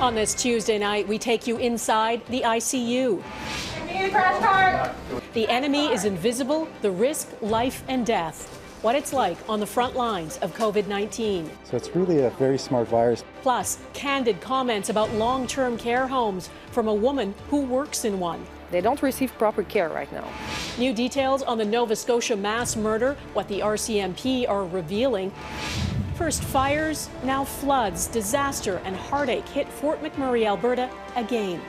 On this Tuesday night, we take you inside the ICU. The enemy is invisible, the risk, life and death. What it's like on the front lines of COVID-19. So it's really a very smart virus. Plus, candid comments about long-term care homes from a woman who works in one. They don't receive proper care right now. New details on the Nova Scotia mass murder, what the RCMP are revealing. First fires, now floods, disaster and heartache hit Fort McMurray, Alberta again.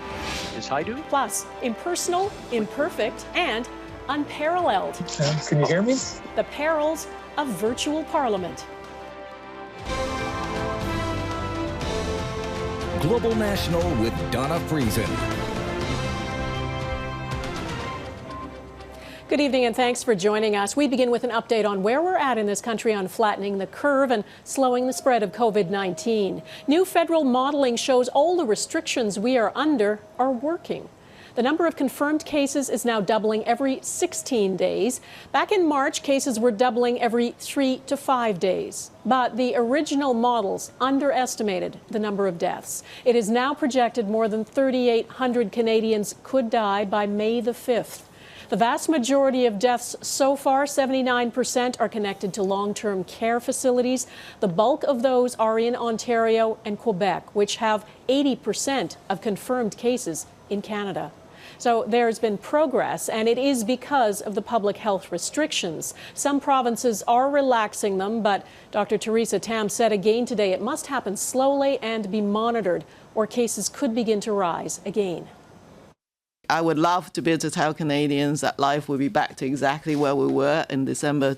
Plus, impersonal, imperfect and unparalleled. Can you hear me? The perils of virtual parliament. Global National with Donna Friesen. Good evening and thanks for joining us. We begin with an update on where we're at in this country on flattening the curve and slowing the spread of COVID-19. New federal modeling shows all the restrictions we are under are working. The number of confirmed cases is now doubling every 16 days. Back in March, cases were doubling every 3 to 5 days. But the original models underestimated the number of deaths. It is now projected more than 3,800 Canadians could die by May the 5th. The vast majority of deaths so far, 79%, are connected to long-term care facilities. The bulk of those are in Ontario and Quebec, which have 80% of confirmed cases in Canada. So there's been progress, and it is because of the public health restrictions. Some provinces are relaxing them, but Dr. Theresa Tam said again today it must happen slowly and be monitored, or cases could begin to rise again. I would love to be able to tell Canadians that life will be back to exactly where we were in December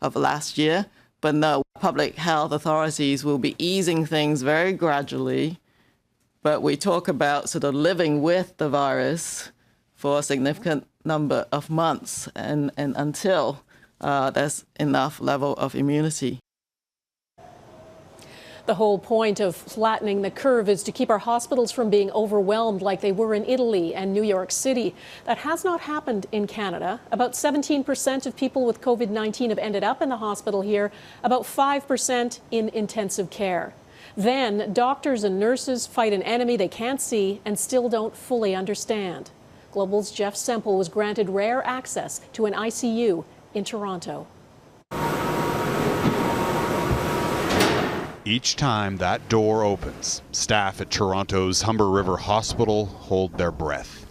of last year. But no, public health authorities will be easing things very gradually. But we talk about sort of living with the virus for a significant number of months and until there's enough level of immunity. The whole point of flattening the curve is to keep our hospitals from being overwhelmed like they were in Italy and New York City. That has not happened in Canada. About 17% of people with COVID-19 have ended up in the hospital here, about 5% in intensive care. Then doctors and nurses fight an enemy they can't see and still don't fully understand. Global's Jeff Semple was granted rare access to an ICU in Toronto. Each time that door opens, staff at Toronto's Humber River Hospital hold their breath.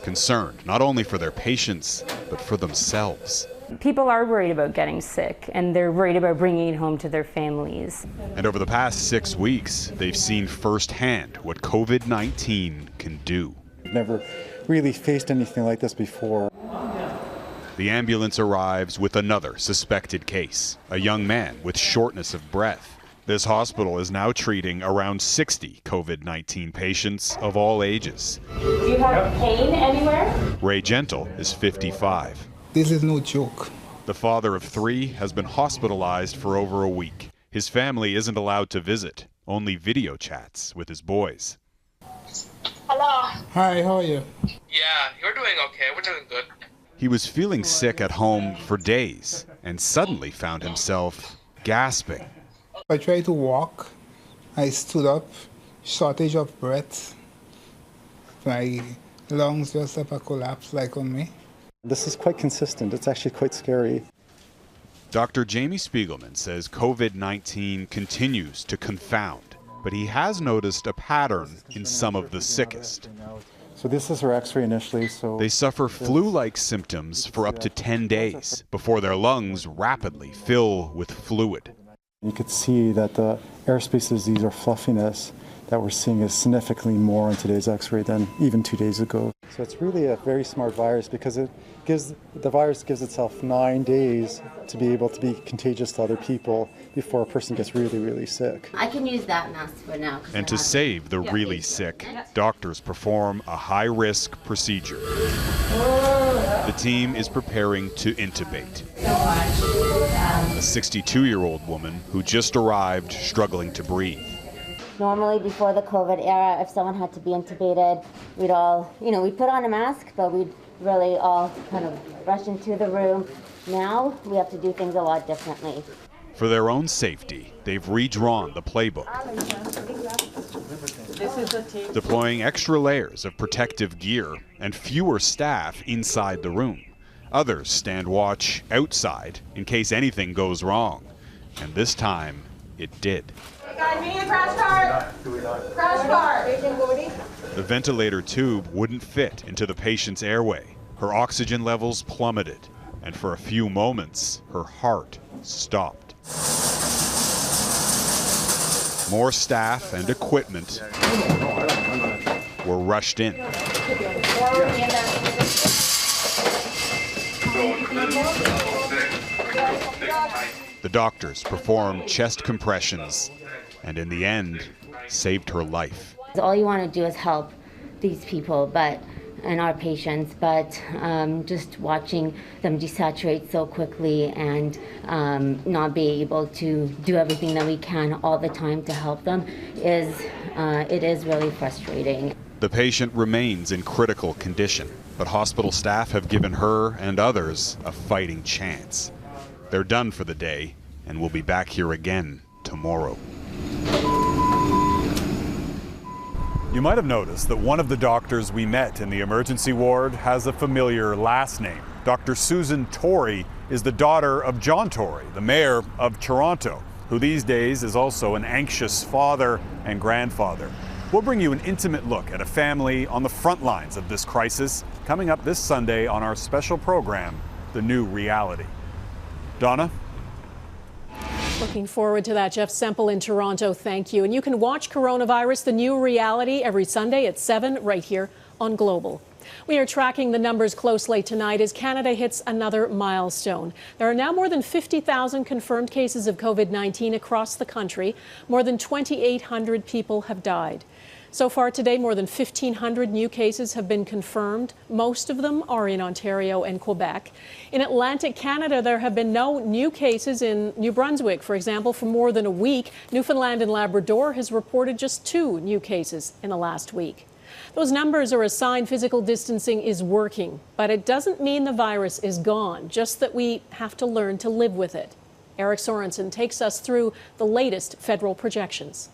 Concerned not only for their patients, but for themselves. People are worried about getting sick, and they're worried about bringing it home to their families. And over the past 6 weeks, they've seen firsthand what COVID-19 can do. Never really faced anything like this before. The ambulance arrives with another suspected case, a young man with shortness of breath. This hospital is now treating around 60 COVID-19 patients of all ages. Do you have pain anywhere? Ray Gentle is 55. This is no joke. The father of 3 has been hospitalized for over a week. His family isn't allowed to visit, only video chats with his boys. Hello. Hi, how are you? Yeah, you're doing okay. We're doing good. He was feeling sick at home for days and suddenly found himself gasping. I tried to walk. I stood up, shortage of breath. My lungs just have a collapse like on me. This is quite consistent. It's actually quite scary. Dr. Jamie Spiegelman says COVID-19 continues to confound, but he has noticed a pattern in some of the sickest. So this is her x-ray initially. So they suffer flu-like symptoms for up to 10 days before their lungs rapidly fill with fluid. You could see that the airspace disease or fluffiness that we're seeing is significantly more in today's x-ray than even 2 days ago. So it's really a very smart virus because the virus gives itself 9 days to be able to be contagious to other people before a person gets really, really sick. I can use that mask for now. And to save the really sick, doctors perform a high-risk procedure. The team is preparing to intubate a 62-year-old woman who just arrived struggling to breathe. Normally, before the COVID era, if someone had to be intubated, we'd all, we'd put on a mask, but we'd really all kind of rush into the room. Now, we have to do things a lot differently. For their own safety, they've redrawn the playbook. deploying extra layers of protective gear and fewer staff inside the room. Others stand watch outside in case anything goes wrong. And this time, it did. Hey guys, we need a crash cart! Crash cart! The ventilator tube wouldn't fit into the patient's airway. Her oxygen levels plummeted, and for a few moments, her heart stopped. More staff and equipment were rushed in. The doctors performed chest compressions and in the end saved her life. All you want to do is help these people and our patients, but just watching them desaturate so quickly and not be able to do everything that we can all the time to help them it is really frustrating. The patient remains in critical condition, but hospital staff have given her and others a fighting chance. They're done for the day and will be back here again tomorrow. You might have noticed that one of the doctors we met in the emergency ward has a familiar last name. Dr. Susan Tory is the daughter of John Tory, the mayor of Toronto, who these days is also an anxious father and grandfather. We'll bring you an intimate look at a family on the front lines of this crisis coming up this Sunday on our special program, The New Reality. Donna? Looking forward to that. Jeff Semple in Toronto, thank you. And you can watch Coronavirus, The New Reality, every Sunday at 7 right here on Global. We are tracking the numbers closely tonight as Canada hits another milestone. There are now more than 50,000 confirmed cases of COVID-19 across the country. More than 2,800 people have died. So far today, more than 1,500 new cases have been confirmed. Most of them are in Ontario and Quebec. In Atlantic Canada, there have been no new cases in New Brunswick, for example, for more than a week. Newfoundland and Labrador has reported just 2 new cases in the last week. Those numbers are a sign physical distancing is working, but it doesn't mean the virus is gone, just that we have to learn to live with it. Eric Sorensen takes us through the latest federal projections.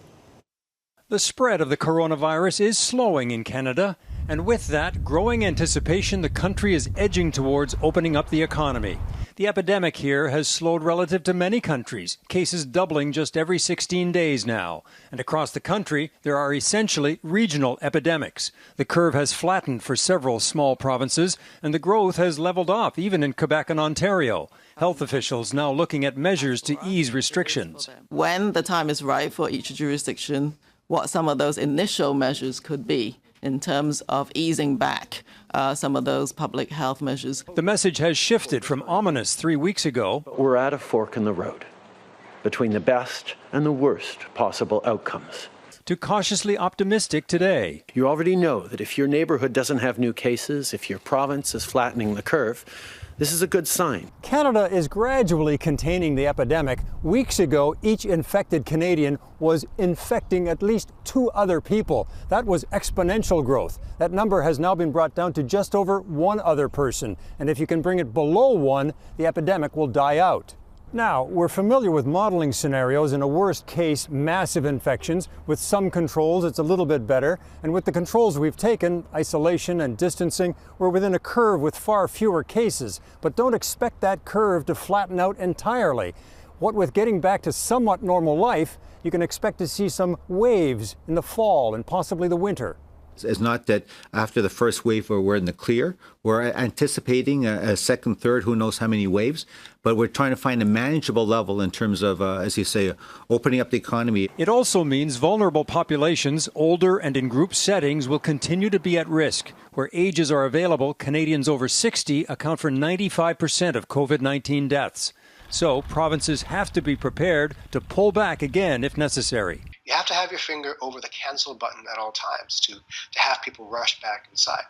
The spread of the coronavirus is slowing in Canada, and with that, growing anticipation the country is edging towards opening up the economy. The epidemic here has slowed relative to many countries, cases doubling just every 16 days now. And across the country, there are essentially regional epidemics. The curve has flattened for several small provinces, and the growth has leveled off even in Quebec and Ontario. Health officials now looking at measures to ease restrictions. When the time is right for each jurisdiction, what some of those initial measures could be in terms of easing back some of those public health measures. The message has shifted from ominous 3 weeks ago. We're at a fork in the road between the best and the worst possible outcomes. To cautiously optimistic today. You already know that if your neighborhood doesn't have new cases, if your province is flattening the curve, this is a good sign. Canada is gradually containing the epidemic. Weeks ago, each infected Canadian was infecting at least 2 other people. That was exponential growth. That number has now been brought down to just over 1 other person. And if you can bring it below 1, the epidemic will die out. Now, we're familiar with modeling scenarios in a worst case, massive infections. With some controls, it's a little bit better. And with the controls we've taken, isolation and distancing, we're within a curve with far fewer cases. But don't expect that curve to flatten out entirely. What with getting back to somewhat normal life, you can expect to see some waves in the fall and possibly the winter. It's not that after the first wave we're in the clear. We're anticipating a second, third, who knows how many waves, but we're trying to find a manageable level in terms of, as you say, opening up the economy. It also means vulnerable populations, older and in group settings, will continue to be at risk. Where ages are available, Canadians over 60 account for 95% of COVID-19 deaths. So provinces have to be prepared to pull back again if necessary. You have to have your finger over the cancel button at all times to have people rush back inside.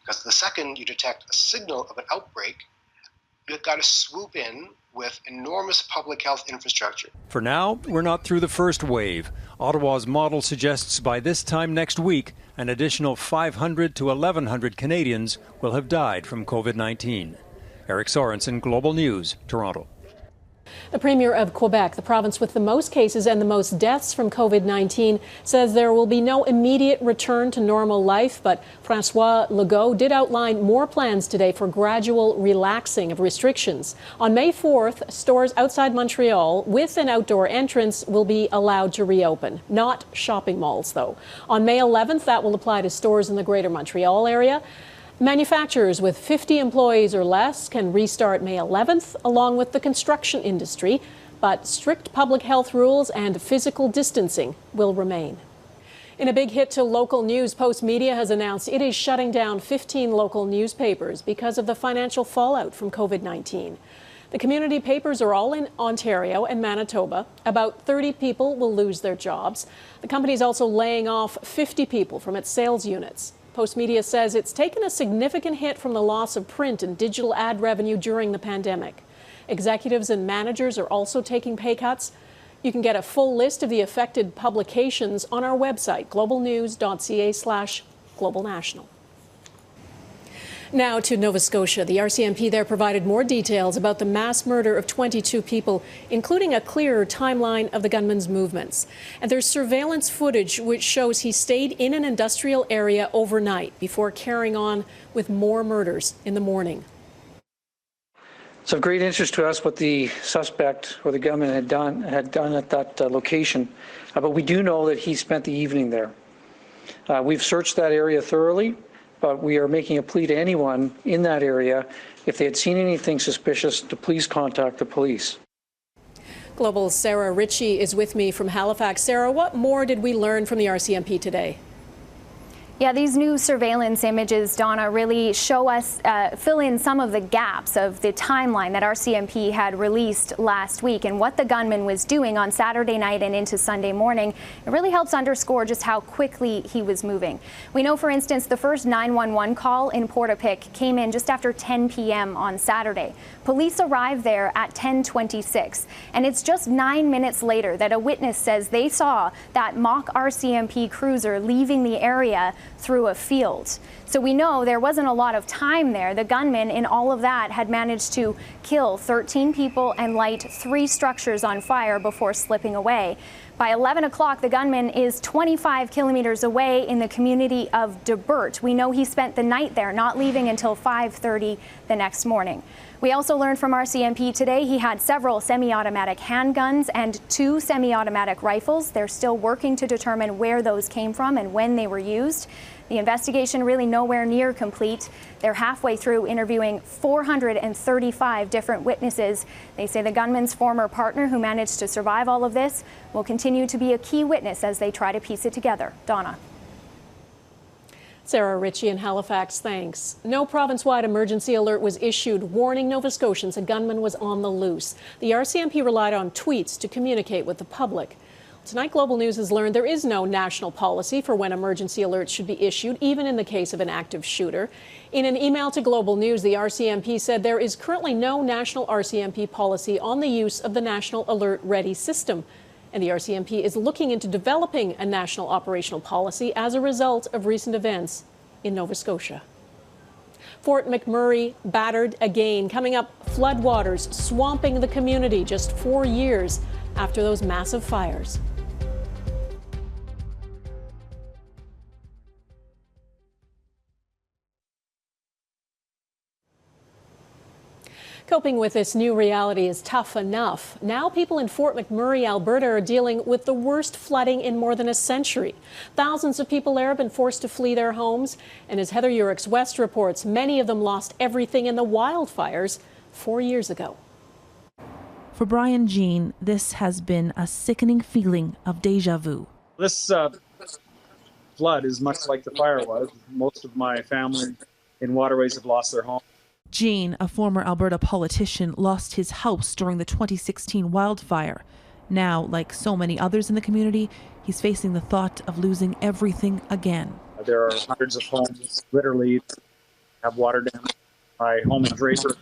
Because the second you detect a signal of an outbreak, you've got to swoop in with enormous public health infrastructure. For now, we're not through the first wave. Ottawa's model suggests by this time next week, an additional 500 to 1,100 Canadians will have died from COVID-19. Eric Sorensen, Global News, Toronto. The Premier of Quebec, the province with the most cases and the most deaths from COVID-19, says there will be no immediate return to normal life, but François Legault did outline more plans today for gradual relaxing of restrictions. On May 4th, stores outside Montreal with an outdoor entrance will be allowed to reopen, not shopping malls, though. On May 11th, that will apply to stores in the Greater Montreal area. Manufacturers with 50 employees or less can restart May 11th, along with the construction industry, but strict public health rules and physical distancing will remain. In a big hit to local news, Post Media has announced it is shutting down 15 local newspapers because of the financial fallout from COVID-19. The community papers are all in Ontario and Manitoba. About 30 people will lose their jobs. The company is also laying off 50 people from its sales units. Post Media says it's taken a significant hit from the loss of print and digital ad revenue during the pandemic. Executives and managers are also taking pay cuts. You can get a full list of the affected publications on our website, globalnews.ca/globalnational. Now to Nova Scotia. The RCMP there provided more details about the mass murder of 22 people, including a clearer timeline of the gunman's movements. And there's surveillance footage which shows he stayed in an industrial area overnight before carrying on with more murders in the morning. It's of great interest to us what the suspect or the gunman had done at that location, but we do know that he spent the evening there. We've searched that area thoroughly, but we are making a plea to anyone in that area, if they had seen anything suspicious, to please contact the police. Global's Sarah Ritchie is with me from Halifax. Sarah, what more did we learn from the RCMP today? Yeah, these new surveillance images, Donna, really show us, fill in some of the gaps of the timeline that RCMP had released last week and what the gunman was doing on Saturday night and into Sunday morning. It really helps underscore just how quickly he was moving. We know, for instance, the first 911 call in Portapique came in just after 10 p.m. on Saturday. Police arrived there at 10:26, and it's just 9 minutes later that a witness says they saw that mock RCMP cruiser leaving the area through a field. So we know there wasn't a lot of time there. The gunman in all of that had managed to kill 13 people and light 3 structures on fire before slipping away. By 11 o'clock, the gunman is 25 kilometers away in the community of De Bert. We know he spent the night there, not leaving until 5:30 the next morning. We also learned from RCMP today he had several semi-automatic handguns and 2 semi-automatic rifles. They're still working to determine where those came from and when they were used. The investigation really nowhere near complete. They're halfway through interviewing 435 different witnesses. They say the gunman's former partner, who managed to survive all of this, will continue to be a key witness as they try to piece it together. Donna. Sarah Ritchie in Halifax, thanks. No province-wide emergency alert was issued warning Nova Scotians a gunman was on the loose. The RCMP relied on tweets to communicate with the public. Tonight, Global News has learned there is no national policy for when emergency alerts should be issued, even in the case of an active shooter. In an email to Global News, the RCMP said there is currently no national RCMP policy on the use of the National Alert Ready system. And the RCMP is looking into developing a national operational policy as a result of recent events in Nova Scotia. Fort McMurray battered again. Coming up, floodwaters swamping the community just 4 years after those massive fires. Coping with this new reality is tough enough. Now people in Fort McMurray, Alberta are dealing with the worst flooding in more than a century. Thousands of people there have been forced to flee their homes. And as Heather Yourex-West reports, many of them lost everything in the wildfires 4 years ago. For Brian Jean, this has been a sickening feeling of deja vu. This flood is much like the fire was. Most of my family in waterways have lost their home. Jean, a former Alberta politician, lost his house during the 2016 wildfire. Now, like so many others in the community, he's facing the thought of losing everything again. There are hundreds of homes literally have water damage. My home in Draper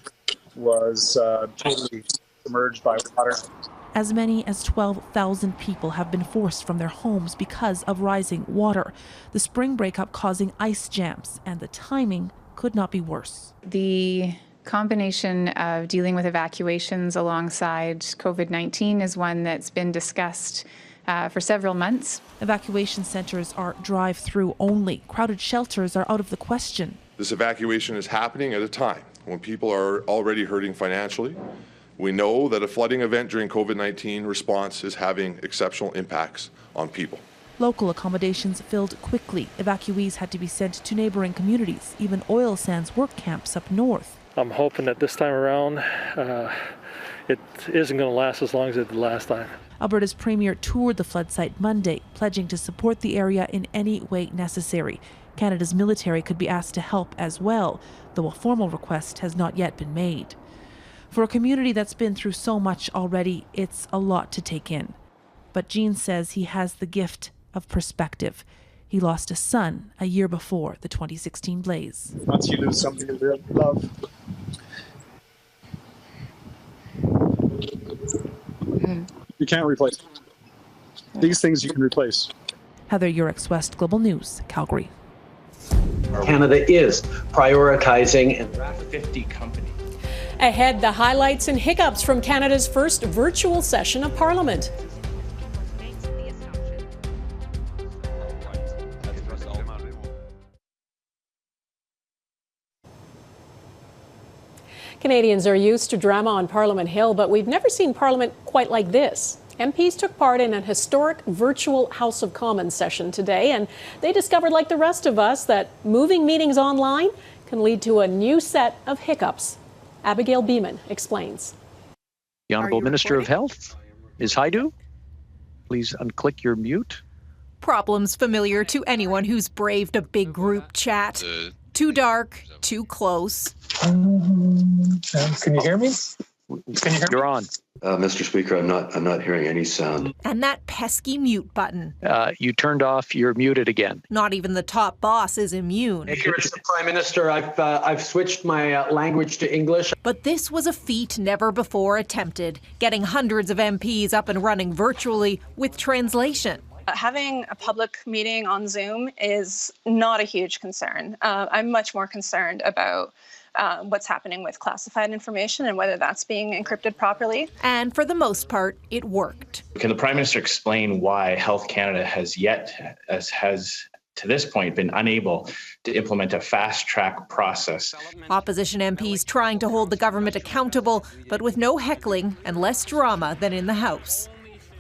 was totally submerged by water. As many as 12,000 people have been forced from their homes because of rising water. The spring breakup causing ice jams, and the timing could not be worse. The combination of dealing with evacuations alongside COVID-19 is one that's been discussed for several months. Evacuation centers are drive-through only. Crowded shelters are out of the question. This evacuation is happening at a time when people are already hurting financially. We know that a flooding event during COVID-19 response is having exceptional impacts on people. Local accommodations filled quickly. Evacuees had to be sent to neighboring communities, even oil sands work camps up north. I'm hoping that this time around it isn't going to last as long as it did last time. Alberta's premier toured the flood site Monday, pledging to support the area in any way necessary. Canada's military could be asked to help as well, though a formal request has not yet been made. For a community that's been through so much already, it's a lot to take in. But Gene says he has the gift of perspective. He lost a son a year before the 2016 blaze. Once you lose something you really love, you can't replace it. These things you can replace. Heather Yourex-West, Global News, Calgary. Canada is prioritizing and 50 companies. Ahead, the highlights and hiccups from Canada's first virtual session of Parliament. Canadians are used to drama on Parliament Hill, but we've never seen Parliament quite like this. MPs took part in an historic virtual House of Commons session today, and they discovered, like the rest of us, that moving meetings online can lead to a new set of hiccups. Abigail Beeman explains. The Honourable Minister of Health, Ms. Haidu, please unclick your mute. Problems familiar to anyone who's braved a big group chat. Too dark, too close. Can you hear me? Can you hear You're on. Mr. Speaker, I'm not hearing any sound. And that pesky mute button. You turned off, you're muted again. Not even the top boss is immune. Here it's the Prime Minister. I've switched my language to English. But this was a feat never before attempted, getting hundreds of MPs up and running virtually with translation. Having a public meeting on Zoom is not a huge concern. I'm much more concerned about what's happening with classified information and whether that's being encrypted properly. And for the most part, it worked. Can the Prime Minister explain why Health Canada has to this point been unable to implement a fast-track process? Opposition MPs trying to hold the government accountable, but with no heckling and less drama than in the House.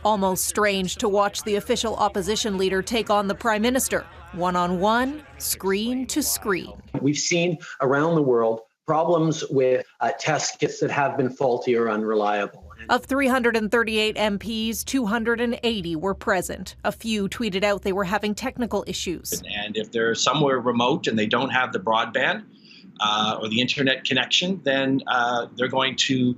Almost strange to watch the official opposition leader take on the Prime Minister, one-on-one, screen to screen. We've seen around the world problems with test kits that have been faulty or unreliable. Of 338 MPs, 280 were present. A few tweeted out they were having technical issues. And if they're somewhere remote and they don't have the broadband or the internet connection, then they're going to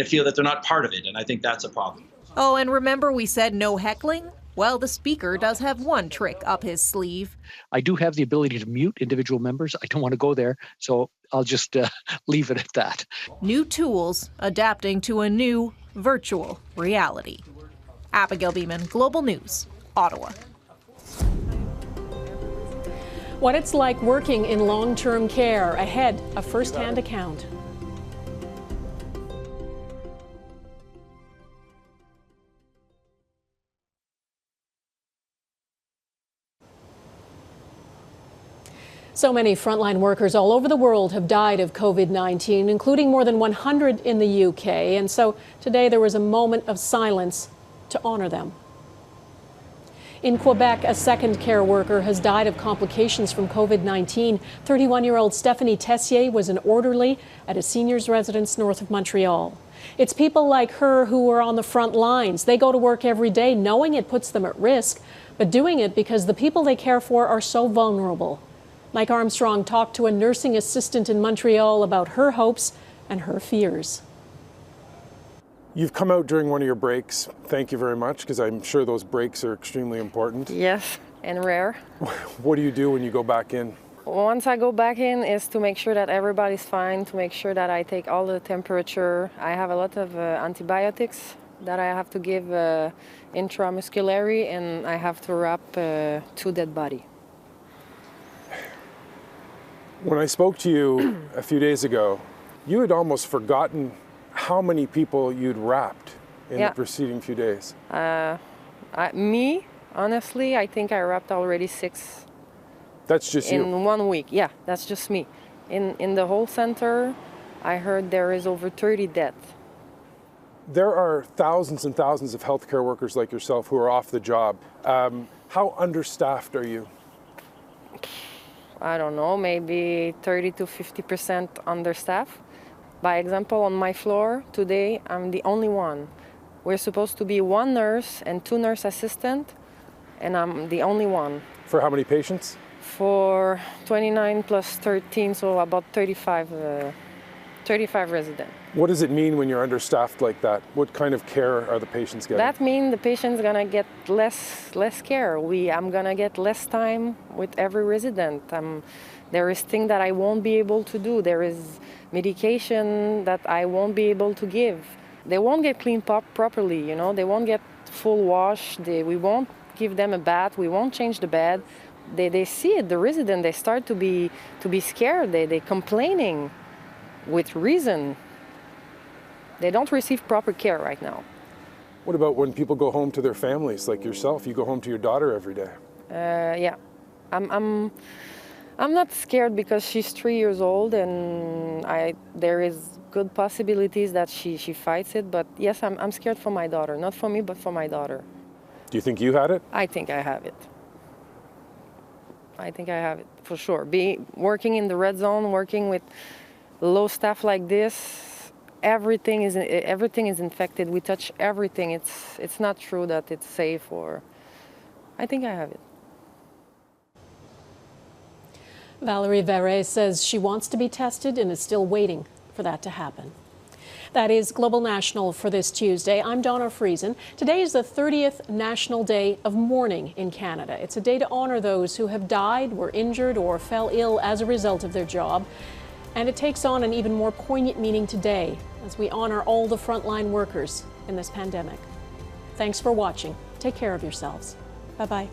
feel that they're not part of it, and I think that's a problem. Oh, and remember we said no heckling? Well, the Speaker does have one trick up his sleeve. I do have the ability to mute individual members. I don't want to go there, so I'll just leave it at that. New tools adapting to a new virtual reality. Abigail Beeman, Global News, Ottawa. What it's like working in long-term care. Ahead, a first-hand account. So many frontline workers all over the world have died of COVID-19, including more than 100 in the UK. And so today there was a moment of silence to honor them. In Quebec, a second care worker has died of complications from COVID-19. 31-year-old Stephanie Tessier was an orderly at a seniors' residence north of Montreal. It's people like her who are on the front lines. They go to work every day knowing it puts them at risk, but doing it because the people they care for are so vulnerable. Mike Armstrong talked to a nursing assistant in Montreal about her hopes and her fears. You've come out during one of your breaks. Thank you very much, because I'm sure those breaks are extremely important. Yes, and rare. What do you do when you go back in? Once I go back in is to make sure that everybody's fine, to make sure that I take all the temperature. I have a lot of antibiotics that I have to give intramuscularly, and I have to wrap 2 dead bodies. When I spoke to you a few days ago, You had almost forgotten how many people you'd wrapped in the preceding few days. Me, honestly, I think I wrapped already 6. That's just you? In 1 week, yeah, that's just me. In the whole center, I heard there is over 30 deaths. There are thousands and thousands of healthcare workers like yourself who are off the job. How understaffed are you? I don't know, maybe 30 to 50% understaffed. By example, on my floor today, I'm the only one. We're supposed to be 1 nurse and 2 nurse assistants, and I'm the only one. For how many patients? For 29 plus 13, so about 35 residents. What does it mean when you're understaffed like that? What kind of care are the patients getting? That means the patient's gonna get less care. I'm gonna get less time with every resident. There is things that I won't be able to do. There is medication that I won't be able to give. They won't get cleaned up properly, you know. They won't get full wash. We won't give them a bath. We won't change the bed. They see it, the resident, they start to be scared. They're complaining with reason. They don't receive proper care right now. What about when people go home to their families, like yourself? You go home to your daughter every day. Yeah, I'm not scared because she's 3 years old, and there is good possibilities that she fights it. But yes, I'm scared for my daughter, not for me, but for my daughter. Do you think you had it? I think I have it. I think I have it for sure. Working in the red zone, working with low staff like this, everything is infected. We touch everything. It's not true that it's safe, or I think I have it. Valerie Verret says she wants to be tested and is still waiting for that to happen. That is Global National for this Tuesday. I'm Donna Friesen. Today is the 30th National Day of Mourning in Canada. It's a day to honor those who have died, were injured, or fell ill as a result of their job. And it takes on an even more poignant meaning today as we honor all the frontline workers in this pandemic. Thanks for watching. Take care of yourselves. Bye-bye.